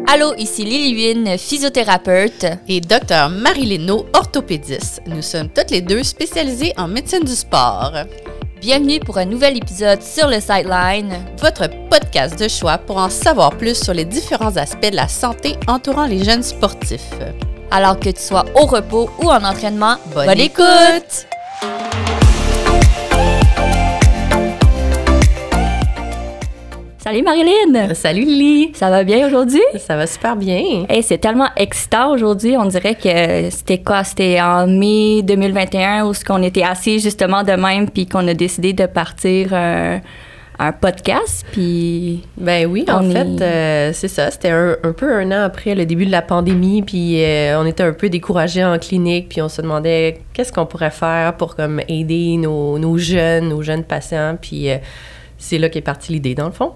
Allô, ici Lily Huynh, physiothérapeute. Et Dr Marie-Lynn Naud, orthopédiste. Nous sommes toutes les deux spécialisées en médecine du sport. Bienvenue pour un nouvel épisode sur le Sideline, votre podcast de choix pour en savoir plus sur les différents aspects de la santé entourant les jeunes sportifs. Alors que tu sois au repos ou en entraînement, bonne écoute! Salut Marie-Lynn! Salut Lily! Ça va bien aujourd'hui? Ça va super bien! Hey, c'est tellement excitant aujourd'hui, on dirait que c'était en mai 2021 où on était assis justement de même puis qu'on a décidé de partir un podcast, puis... Ben oui, en fait, c'est ça. C'était un peu un an après le début de la pandémie, puis on était un peu découragés en clinique, puis on se demandait qu'est-ce qu'on pourrait faire pour comme aider nos jeunes patients, puis c'est là qu'est partie l'idée, dans le fond.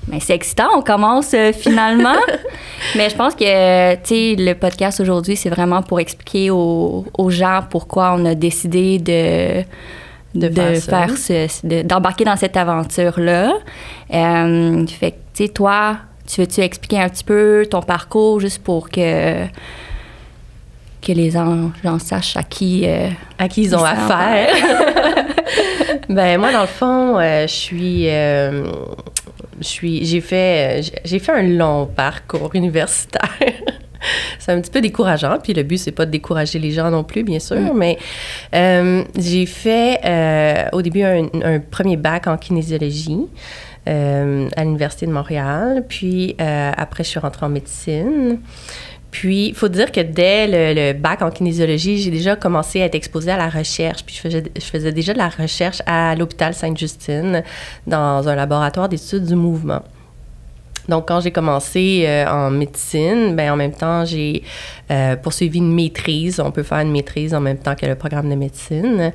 Mais c'est excitant, on commence finalement. Mais je pense que, tu sais, le podcast aujourd'hui, c'est vraiment pour expliquer aux gens pourquoi on a décidé d'embarquer dans cette aventure-là. Fait que, tu sais, toi, tu veux-tu expliquer un petit peu ton parcours juste pour que les gens sachent à qui ils ont affaire? Ben moi, dans le fond, j'ai fait un long parcours universitaire. C'est un petit peu décourageant, puis le but, c'est pas de décourager les gens non plus, bien sûr, mais j'ai fait au début un premier bac en kinésiologie à l'Université de Montréal, puis après, je suis rentrée en médecine. Puis, il faut dire que dès le bac en kinésiologie, j'ai déjà commencé à être exposée à la recherche. Puis, je faisais déjà de la recherche à l'hôpital Sainte-Justine dans un laboratoire d'études du mouvement. Donc, quand j'ai commencé en médecine, bien, en même temps, j'ai poursuivi une maîtrise. On peut faire une maîtrise en même temps que le programme de médecine.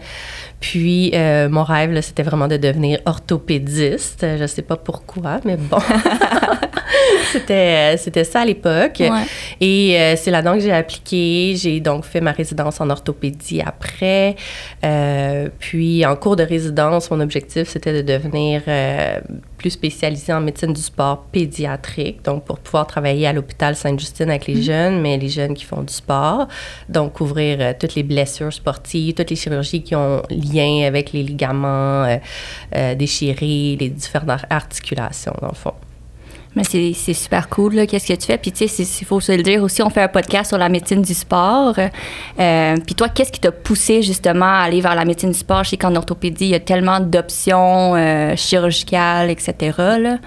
Puis, mon rêve, là, c'était vraiment de devenir orthopédiste. Je ne sais pas pourquoi, mais bon... C'était ça à l'époque. Ouais. Et c'est là-dedans que j'ai appliqué. J'ai donc fait ma résidence en orthopédie après. Puis, en cours de résidence, mon objectif, c'était de devenir plus spécialisée en médecine du sport pédiatrique. Donc, pour pouvoir travailler à l'hôpital Sainte-Justine avec les jeunes, mais les jeunes qui font du sport. Donc, couvrir toutes les blessures sportives, toutes les chirurgies qui ont lien avec les ligaments déchirés, les différentes articulations, dans le fond. Mais c'est super cool, là, qu'est-ce que tu fais. Puis, tu sais, il faut se le dire aussi, on fait un podcast sur la médecine du sport. Puis toi, qu'est-ce qui t'a poussé, justement, à aller vers la médecine du sport? Je sais qu'en orthopédie, il y a tellement d'options chirurgicales, etc., là.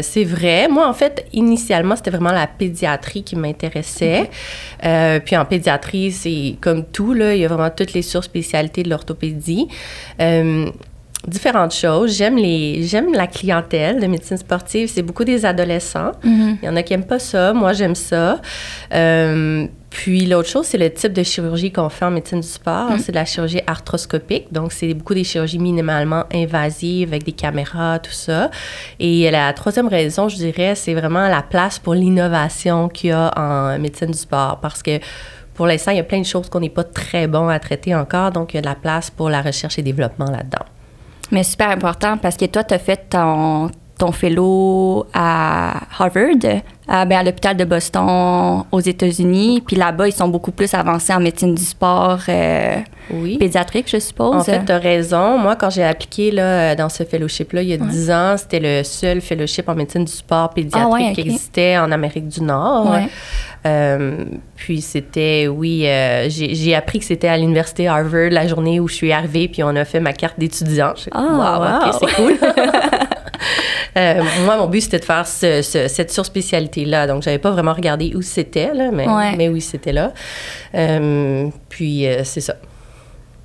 C'est vrai. Moi, en fait, initialement, c'était vraiment la pédiatrie qui m'intéressait. Okay. Puis en pédiatrie, c'est comme tout, là, il y a vraiment toutes les surspécialités de l'orthopédie. Différentes choses. J'aime la clientèle de médecine sportive. C'est beaucoup des adolescents. Mm-hmm. Il y en a qui n'aiment pas ça. Moi, j'aime ça. Puis l'autre chose, c'est le type de chirurgie qu'on fait en médecine du sport. Mm-hmm. C'est de la chirurgie arthroscopique. Donc, c'est beaucoup des chirurgies minimalement invasives avec des caméras, tout ça. Et la troisième raison, je dirais, c'est vraiment la place pour l'innovation qu'il y a en médecine du sport. Parce que pour l'instant, il y a plein de choses qu'on n'est pas très bon à traiter encore. Donc, il y a de la place pour la recherche et développement là-dedans. Mais super important parce que toi, tu as fait ton fellow à Harvard, à l'hôpital de Boston aux États-Unis. Puis là-bas, ils sont beaucoup plus avancés en médecine du sport pédiatrique, je suppose. En fait, tu as raison. Moi, quand j'ai appliqué là, dans ce fellowship-là, il y a 10 ans, c'était le seul fellowship en médecine du sport pédiatrique qui existait en Amérique du Nord. Ouais. Puis c'était, j'ai appris que c'était à l'université Harvard la journée où je suis arrivée, puis on a fait ma carte d'étudiant. OK, c'est cool. Moi, mon but, c'était de faire cette surspécialité-là. Donc, j'avais pas vraiment regardé où c'était, là, mais oui, c'était là. Puis, c'est ça.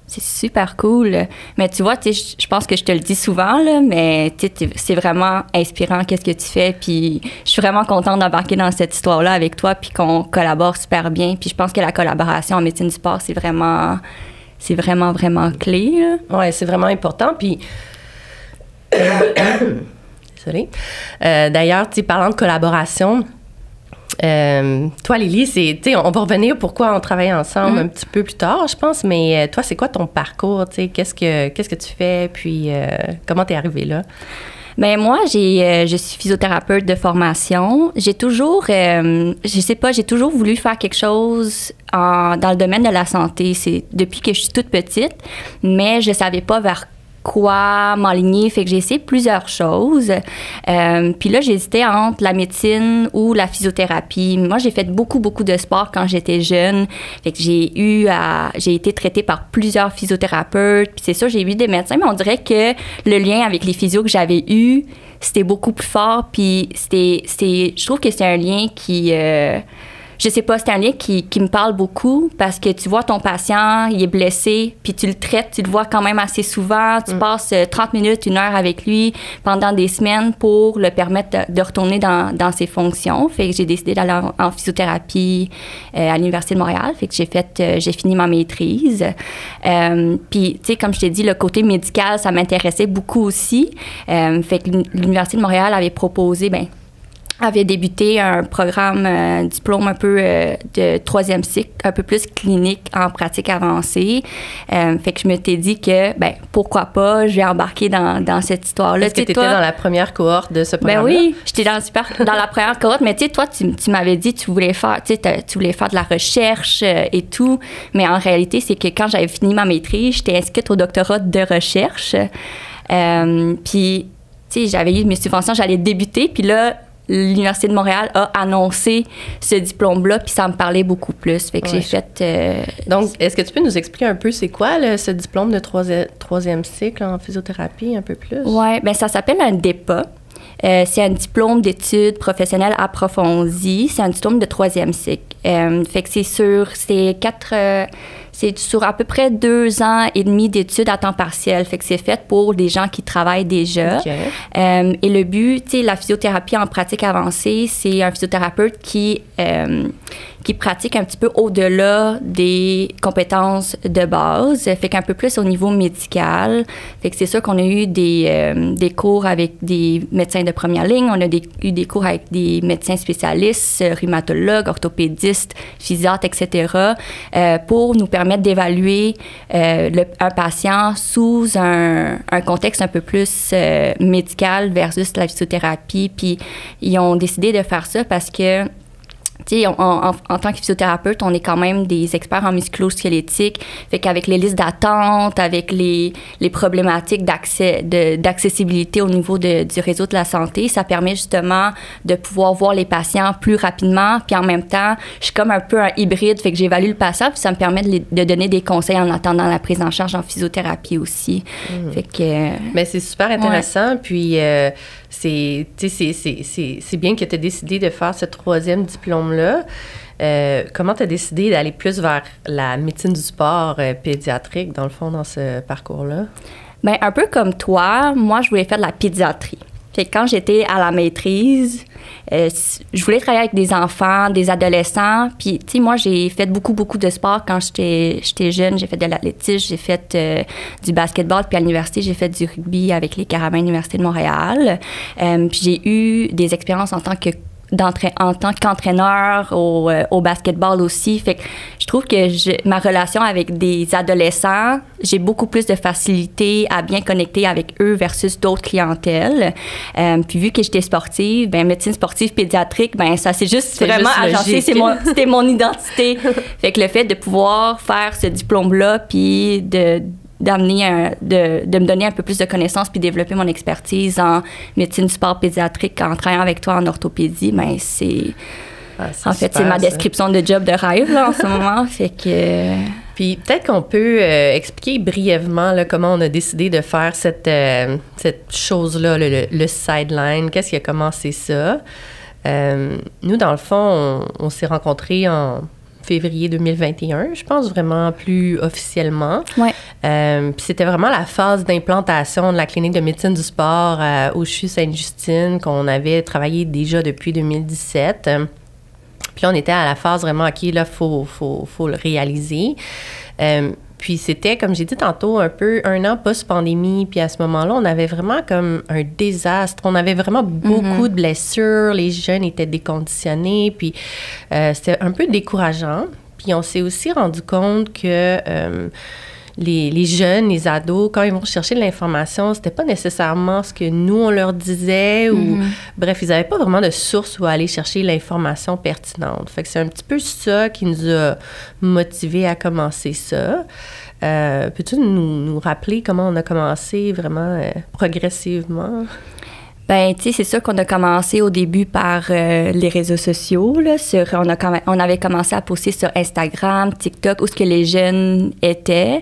C'est super cool. Mais tu vois, je pense que je te le dis souvent, là, mais c'est vraiment inspirant qu'est-ce que tu fais. Puis je suis vraiment contente d'embarquer dans cette histoire-là avec toi, puis qu'on collabore super bien. Puis je pense que la collaboration en médecine du sport, c'est vraiment clé. Oui, c'est vraiment important. Puis... Désolée. D'ailleurs, parlant de collaboration... toi, Lily, on va revenir pourquoi on travaille ensemble un petit peu plus tard, je pense, mais toi, c'est quoi ton parcours? Qu'est-ce que tu fais, puis comment t'es arrivée là? Ben moi, je suis physiothérapeute de formation. J'ai toujours, je sais pas, j'ai toujours voulu faire quelque chose dans le domaine de la santé. C'est depuis que je suis toute petite, mais je savais pas vers quoi m'aligner. Fait que j'ai essayé plusieurs choses. Puis là, j'hésitais entre la médecine ou la physiothérapie. Moi, j'ai fait beaucoup de sport quand j'étais jeune. Fait que j'ai été traitée par plusieurs physiothérapeutes. Puis c'est sûr, j'ai eu des médecins, mais on dirait que le lien avec les physios que j'avais eu, c'était beaucoup plus fort. Puis je trouve que c'est un lien qui... je sais pas, c'est un lien qui me parle beaucoup parce que tu vois ton patient, il est blessé, puis tu le traites, tu le vois quand même assez souvent. Tu passes 30 minutes, 1 heure avec lui pendant des semaines pour le permettre de retourner dans ses fonctions. Fait que j'ai décidé d'aller en physiothérapie à l'Université de Montréal. Fait que j'ai fini ma maîtrise. Puis, tu sais, comme je t'ai dit, le côté médical, ça m'intéressait beaucoup aussi. Fait que l'Université de Montréal avait débuté un programme diplôme un peu de 3e cycle, un peu plus clinique en pratique avancée. Fait que je m'étais dit que, pourquoi pas, je vais embarquer dans cette histoire-là. Est-ce que tu étais dans la première cohorte de ce programme-là? Ben oui, j'étais dans la première cohorte, mais tu sais, toi, tu m'avais dit que tu voulais faire de la recherche et tout, mais en réalité, c'est que quand j'avais fini ma maîtrise, j'étais inscrite au doctorat de recherche. Puis, tu sais, j'avais eu mes subventions, j'allais débuter, puis là, l'Université de Montréal a annoncé ce diplôme-là, puis ça me parlait beaucoup plus. Fait que j'ai fait... Donc, est-ce que tu peux nous expliquer un peu c'est quoi ce diplôme de 3e cycle en physiothérapie, un peu plus? Oui, bien, ça s'appelle un DEPA. C'est un diplôme d'études professionnelles approfondies. C'est un diplôme de 3e cycle. Fait que c'est sur à peu près 2 ans et demi d'études à temps partiel. Fait que c'est fait pour des gens qui travaillent déjà. Okay. Et le but, tu sais, la physiothérapie en pratique avancée, c'est un physiothérapeute qui pratique un petit peu au-delà des compétences de base. Fait qu'un peu plus au niveau médical. Fait que c'est sûr qu'on a eu des cours avec des médecins de première ligne. On a eu des cours avec des médecins spécialistes, rhumatologues, orthopédistes, physiatres, etc., pour nous permettre d'évaluer un patient sous un contexte un peu plus médical versus la physiothérapie. Puis ils ont décidé de faire ça parce que, tu sais, en tant que physiothérapeute, on est quand même des experts en musculo-squelettique. Fait qu'avec les listes d'attente, avec les problématiques d'accessibilité au niveau du réseau de la santé, ça permet justement de pouvoir voir les patients plus rapidement. Puis en même temps, je suis comme un peu un hybride. Fait que j'évalue le patient, puis ça me permet de donner des conseils en attendant la prise en charge en physiothérapie aussi. Fait que... Mais c'est super intéressant. Puis c'est bien que tu aies décidé de faire ce 3e diplôme-là. Comment tu as décidé d'aller plus vers la médecine du sport pédiatrique, dans le fond, dans ce parcours-là? Bien, un peu comme toi, moi, je voulais faire de la pédiatrie. Fait que quand j'étais à la maîtrise, je voulais travailler avec des enfants, des adolescents. Puis, tu sais, moi, j'ai fait beaucoup de sport quand j'étais jeune. J'ai fait de l'athlétisme, j'ai fait du basketball. Puis à l'université, j'ai fait du rugby avec les Carabins de l'Université de Montréal. Puis j'ai eu des expériences en tant qu'entraîneur au basketball aussi. Fait que je trouve que ma relation avec des adolescents, j'ai beaucoup plus de facilité à bien connecter avec eux versus d'autres clientèles. Puis vu que j'étais sportive, médecine sportive pédiatrique, ça s'est juste vraiment agencé. C'était mon identité. Fait que le fait de pouvoir faire ce diplôme-là, puis de me donner un peu plus de connaissances puis développer mon expertise en médecine du sport pédiatrique en travaillant avec toi en orthopédie, c'est ma description de job de rêve là, en ce moment. Fait que... Puis peut-être qu'on peut expliquer brièvement là, comment on a décidé de faire cette chose-là, le sideline. Qu'est-ce qui a commencé ça? Nous, dans le fond, on s'est rencontrés en février 2021, je pense, vraiment plus officiellement. Ouais. Puis c'était vraiment la phase d'implantation de la clinique de médecine du sport au CHU Sainte-Justine qu'on avait travaillé déjà depuis 2017. Puis là, on était à la phase vraiment, OK, là, faut le réaliser. Puis c'était, comme j'ai dit tantôt, un peu 1 an post-pandémie. Puis à ce moment-là, on avait vraiment comme un désastre. On avait vraiment beaucoup de blessures. Les jeunes étaient déconditionnés. Puis c'était un peu décourageant. Puis on s'est aussi rendu compte que les jeunes, les ados, quand ils vont chercher de l'information, c'était pas nécessairement ce que nous, on leur disait ou... Bref, ils n'avaient pas vraiment de source où aller chercher l'information pertinente. Fait que c'est un petit peu ça qui nous a motivés à commencer ça. Peux-tu nous rappeler comment on a commencé vraiment progressivement? Ben, tu sais, c'est sûr qu'on a commencé au début par les réseaux sociaux. Là, on avait commencé à poster sur Instagram, TikTok, où ce que les jeunes étaient.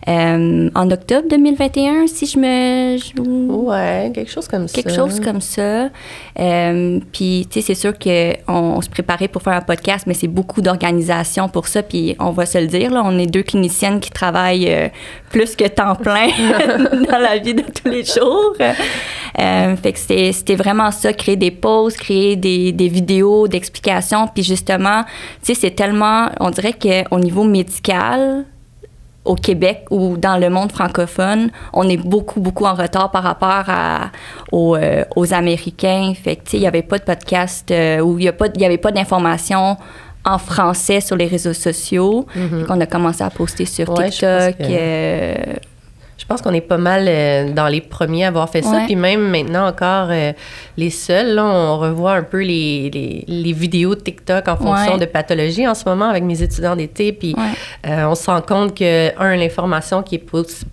En octobre 2021, si je me... Ouais, quelque chose comme ça. Quelque chose comme ça. Puis, tu sais, c'est sûr qu'on se préparait pour faire un podcast, mais c'est beaucoup d'organisation pour ça. Puis, on va se le dire, là, on est deux cliniciennes qui travaillent plus que temps plein dans la vie de tous les jours. Fait que c'était vraiment ça, créer des posts, créer des vidéos d'explications. Puis justement, tu sais, c'est tellement, on dirait qu'au niveau médical, au Québec ou dans le monde francophone, on est beaucoup, beaucoup en retard par rapport aux Américains. Fait que, tu sais, il n'y avait pas de podcast où il n'y avait pas d'informations en français sur les réseaux sociaux. Fait qu'on a commencé à poster sur TikTok. Je pense qu'on est pas mal dans les premiers à avoir fait ça. Puis même maintenant encore, les seuls, là, on revoit un peu les vidéos de TikTok en fonction de pathologie en ce moment avec mes étudiants d'été. Puis on se rend compte que, l'information qui est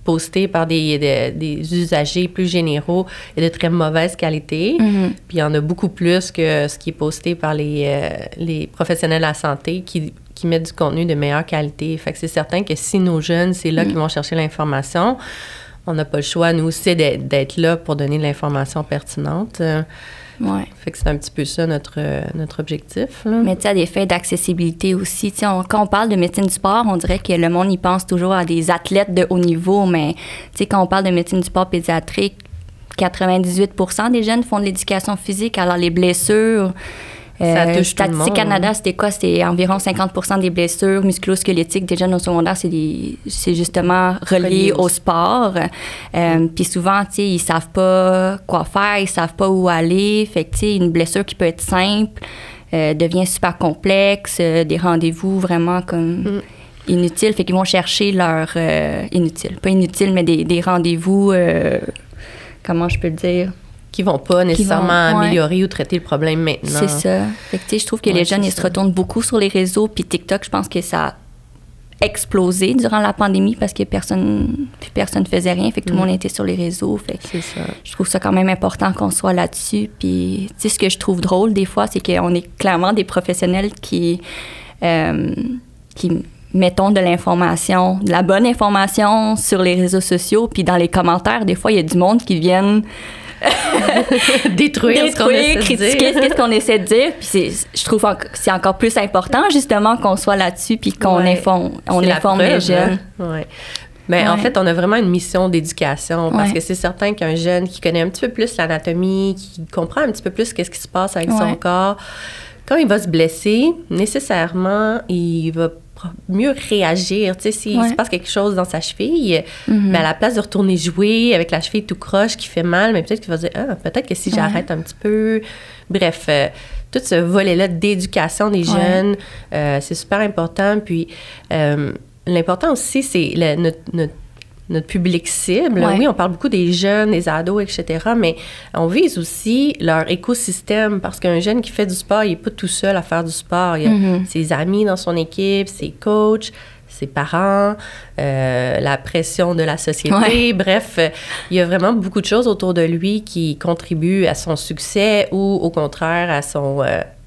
postée par des usagers plus généraux est de très mauvaise qualité. Puis il y en a beaucoup plus que ce qui est posté par les professionnels de la santé qui mettent du contenu de meilleure qualité. Fait que c'est certain que si nos jeunes, c'est là qu'ils vont chercher l'information, on n'a pas le choix, nous aussi, d'être là pour donner de l'information pertinente. Fait que c'est un petit peu ça notre objectif. Là. Mais tu sais, à des fins d'accessibilité aussi. Tu sais, quand on parle de médecine du sport, on dirait que le monde y pense toujours à des athlètes de haut niveau, mais tu sais, quand on parle de médecine du sport pédiatrique, 98% des jeunes font de l'éducation physique. Alors, les blessures... Statistique Canada, c'était quoi? C'était environ 50% des blessures musculo-squelettiques des jeunes au secondaire, c'est justement relié au sport. Puis souvent, tu sais, ils savent pas quoi faire, ils savent pas où aller. Fait que, tu sais, une blessure qui peut être simple devient super complexe, des rendez-vous vraiment comme inutiles. Fait qu'ils vont chercher leur... inutiles, pas inutiles, mais des rendez-vous... comment je peux le dire? Qui vont pas nécessairement améliorer ou traiter le problème maintenant. C'est ça. Fait que, tu sais, je trouve que les jeunes, ils se retournent beaucoup sur les réseaux. Puis TikTok, je pense que ça a explosé durant la pandémie parce que personne faisait rien. Fait que tout le monde était sur les réseaux. Fait que c'est ça. Je trouve ça quand même important qu'on soit là-dessus. Puis, tu sais, ce que je trouve drôle des fois, c'est qu'on est clairement des professionnels qui mettons de l'information, de la bonne information sur les réseaux sociaux. Puis dans les commentaires, des fois, il y a du monde qui viennent... détruire ce qu'on essaie de critiquer dire. ce qu'on essaie de dire. Puis je trouve que c'est encore plus important, justement, qu'on soit là-dessus puis qu'on informe les jeunes. Mais en fait, on a vraiment une mission d'éducation parce que c'est certain qu'un jeune qui connaît un petit peu plus l'anatomie, qui comprend un petit peu plus qu'est-ce qui se passe avec son corps, quand il va se blesser, nécessairement, il va mieux réagir. Tu sais, s'il se passe quelque chose dans sa cheville, mais à la place de retourner jouer avec la cheville tout croche qui fait mal, mais peut-être qu'il va dire peut-être que si j'arrête un petit peu. Bref, tout ce volet-là d'éducation des jeunes, c'est super important. Puis, l'important aussi, c'est notre public cible. Oui, on parle beaucoup des jeunes, des ados, etc., mais on vise aussi leur écosystème parce qu'un jeune qui fait du sport, il n'est pas tout seul à faire du sport. Il y a ses amis dans son équipe, ses coachs, ses parents, la pression de la société. Bref, il y a vraiment beaucoup de choses autour de lui qui contribuent à son succès ou au contraire à son...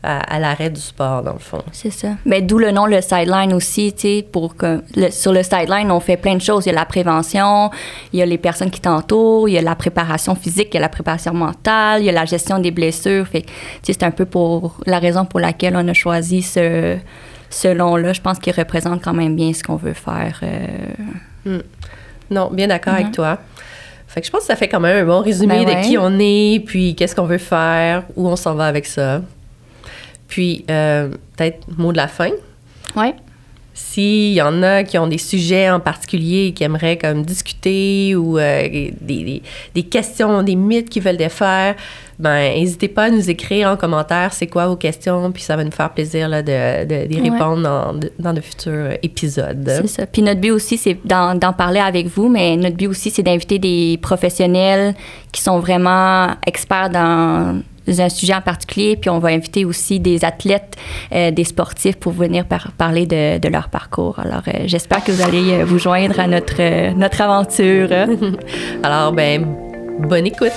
à l'arrêt du sport, dans le fond. C'est ça. Mais d'où le nom, le sideline aussi, tu sais, sur le sideline, on fait plein de choses. Il y a la prévention, il y a les personnes qui t'entourent, il y a la préparation physique, il y a la préparation mentale, il y a la gestion des blessures. Fait que, tu sais, c'est un peu pour la raison pour laquelle on a choisi ce nom-là. Je pense qu'il représente quand même bien ce qu'on veut faire. Non, bien d'accord avec toi. Fait que je pense que ça fait quand même un bon résumé de qui on est, puis qu'est-ce qu'on veut faire, où on s'en va avec ça. Puis, peut-être, mot de la fin. Oui. S'il y en a qui ont des sujets en particulier qui aimeraient comme discuter ou des questions, des mythes qu'ils veulent défaire, ben n'hésitez pas à nous écrire en commentaire c'est quoi vos questions, puis ça va nous faire plaisir là, d'y répondre dans de futurs épisodes. C'est ça. Puis notre but aussi, c'est d'en parler avec vous, mais notre but aussi, c'est d'inviter des professionnels qui sont vraiment experts dans un sujet en particulier, puis on va inviter aussi des athlètes, des sportifs pour venir parler de leur parcours. Alors, j'espère que vous allez vous joindre à notre aventure. Alors, ben, bonne écoute!